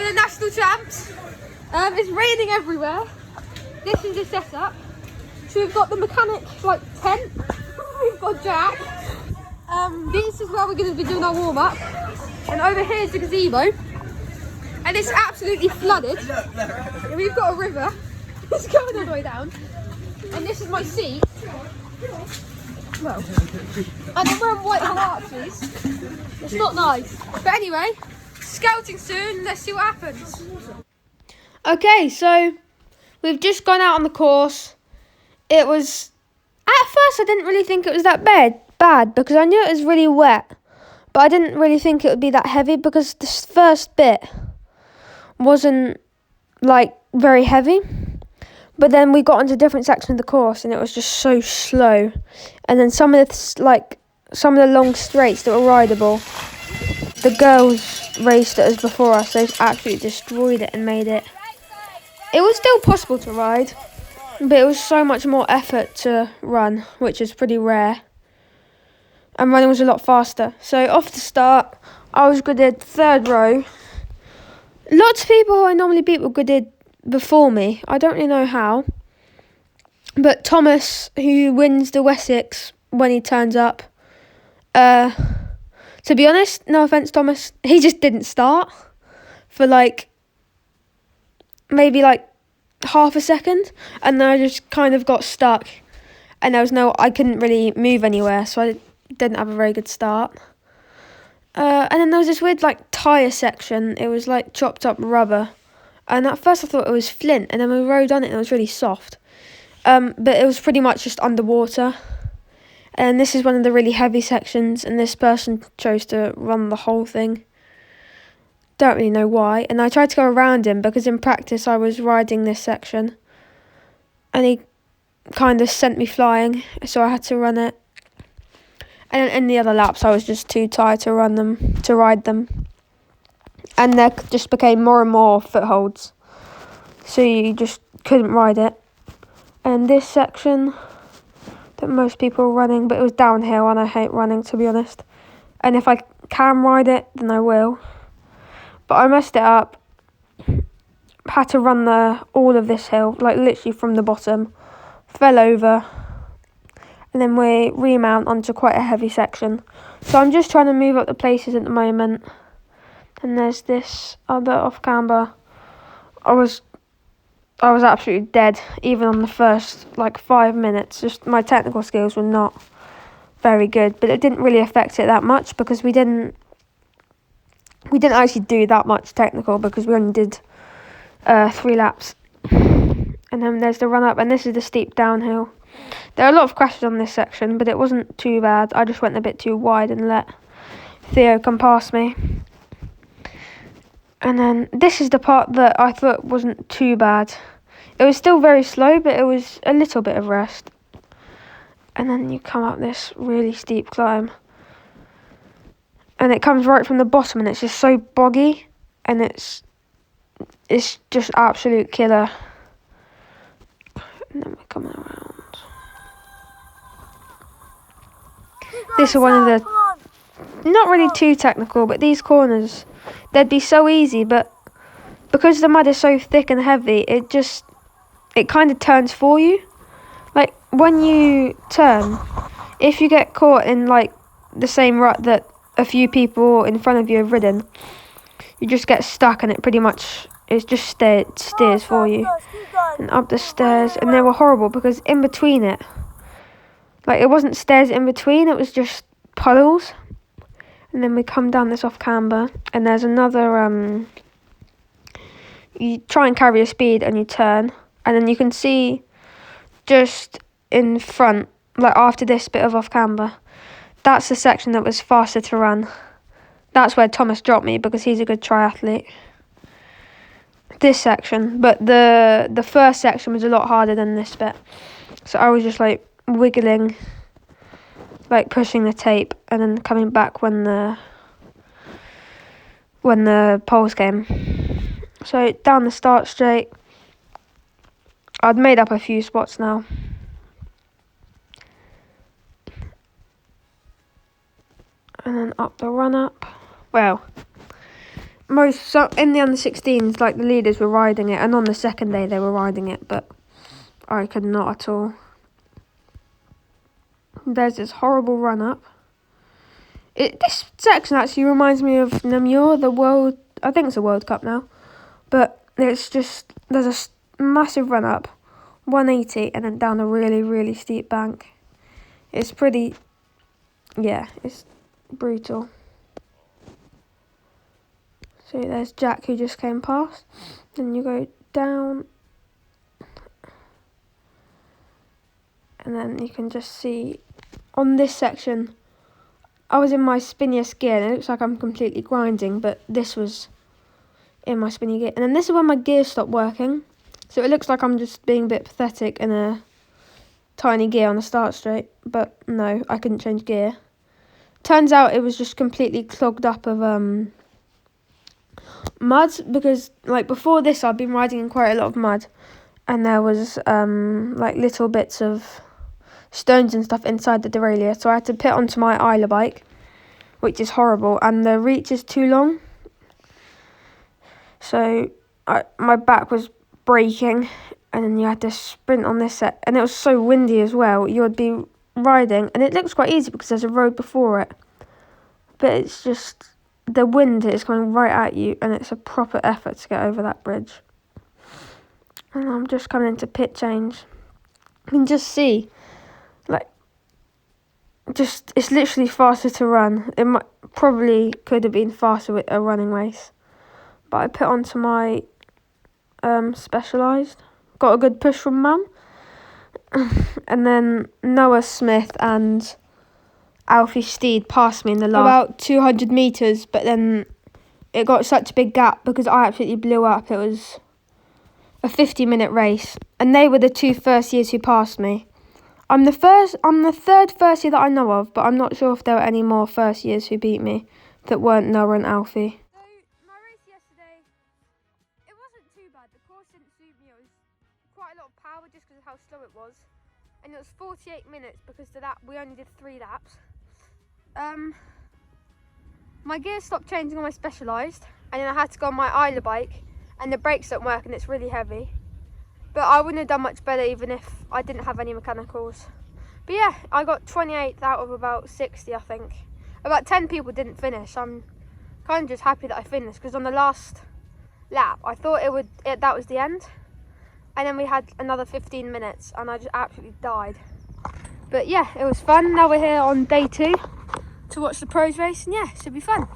for the national champs. It's raining everywhere. This is the setup. So we've got the mechanic tent. We've got Jack. This is where we're going to be doing our warm up. And over here is the gazebo. And it's absolutely flooded. And we've got a river. It's going all the way down. And this is my seat. Well, and I'm wearing white Harachis. It's not nice. But anyway, scouting soon. Let's see what happens. Okay, so we've just gone out on the course. It was, at first I didn't really think it was that bad because I knew it was really wet. But I didn't really think it would be that heavy because this first bit wasn't very heavy. But then we got onto a different section of the course and it was just so slow. And then some of the long straights that were rideable, the girls raced at us before us. They absolutely destroyed it and made it. It was still possible to ride, but it was so much more effort to run, which is pretty rare. And running was a lot faster. So off the start, I was gridded third row. Lots of people who I normally beat were gridded before me. I don't really know how. But Thomas, who wins the Wessex when he turns up, to be honest, no offence Thomas, he just didn't start for maybe half a second, and then I just kind of got stuck and I couldn't really move anywhere, so I didn't have a very good start. And then there was this weird tyre section. It was chopped up rubber. And at first I thought it was flint, and then we rode on it and it was really soft. But it was pretty much just underwater. And this is one of the really heavy sections, and this person chose to run the whole thing. Don't really know why. And I tried to go around him because in practice I was riding this section. And he kind of sent me flying, so I had to run it. And in the other laps I was just too tired to ride them. And there just became more and more footholds, so you just couldn't ride it. And this section that most people were running, but it was downhill and I hate running, to be honest. And if I can ride it, then I will. But I messed it up. Had to run all of this hill, literally from the bottom. Fell over. And then we remount onto quite a heavy section. So I'm just trying to move up the places at the moment. And there's this other off camber. I was absolutely dead, even on the first 5 minutes. Just my technical skills were not very good, but it didn't really affect it that much because we didn't actually do that much technical because we only did 3 laps. And then there's the run up, and this is the steep downhill. There are a lot of crashes on this section, but it wasn't too bad. I just went a bit too wide and let Theo come past me. And then this is the part that I thought wasn't too bad. It was still very slow, but it was a little bit of rest. And then you come up this really steep climb. And it comes right from the bottom, and it's just so boggy. And it's just absolute killer. And then we're coming around. This is one of the, not really too technical, but these corners, they'd be so easy, but because the mud is so thick and heavy, it kind of turns for you. When you turn, if you get caught in the same rut that a few people in front of you have ridden, you just get stuck, and it just steers for you. And up the stairs, and they were horrible because in between it, it wasn't stairs in between, it was just puddles. And then we come down this off camber, and there's another, you try and carry your speed and you turn, and then you can see just in front, after this bit of off camber, that's the section that was faster to run. That's where Thomas dropped me because he's a good triathlete. This section, but the first section was a lot harder than this bit. So I was just wiggling, pushing the tape, and then coming back when the poles came. So down the start straight, I'd made up a few spots now. And then up the run up. Well, in the under 16s, like the leaders were riding it, and on the second day they were riding it, but I could not at all. There's this horrible run up. This section actually reminds me of Namur, I think it's a World Cup now, but it's just, there's a massive run up, 180, and then down a really, really steep bank. It's pretty, yeah, it's brutal. So there's Jack who just came past. Then you go down. And then you can just see on this section, I was in my spinniest gear and it looks like I'm completely grinding, but this was in my spinny gear. And then this is when my gear stopped working. So it looks like I'm just being a bit pathetic in a tiny gear on the start straight. But no, I couldn't change gear. Turns out it was just completely clogged up of mud, because like before this I'd been riding in quite a lot of mud, and there was like little bits of stones and stuff inside the derailleur, so I had to pit onto my Isla bike, which is horrible, and the reach is too long, so my back was breaking, and then you had to sprint on this set, and it was so windy as well. You would be riding and it looks quite easy because there's a road before it, but it's just the wind is coming right at you, and it's a proper effort to get over that bridge. And I'm just coming into pit change. You can just see, like, it's literally faster to run. It probably could have been faster with a running race, but I put onto my Specialised. Got a good push from Mum, and then Noah Smith and Alfie Steed passed me in the last about 200 metres, but then it got such a big gap because I absolutely blew up. It was a 50-minute race, and they were the two first years who passed me. I'm the third first year that I know of, but I'm not sure if there were any more first years who beat me that weren't Noah and Alfie. So my race yesterday, it wasn't too bad. The course didn't suit me. It was quite a lot of power just because of how slow it was, and it was 48 minutes because of that we only did 3 laps. My gear stopped changing on my Specialised, and then I had to go on my Isla bike, and the brakes don't work and it's really heavy. But I wouldn't have done much better even if I didn't have any mechanicals. But yeah, I got 28th out of about 60, I think. About 10 people didn't finish. I'm kind of just happy that I finished, because on the last lap I thought that was the end, and then we had another 15 minutes and I just absolutely died. But yeah, it was fun. Now we're here on day 2 to watch the pros race, and yeah, it should be fun.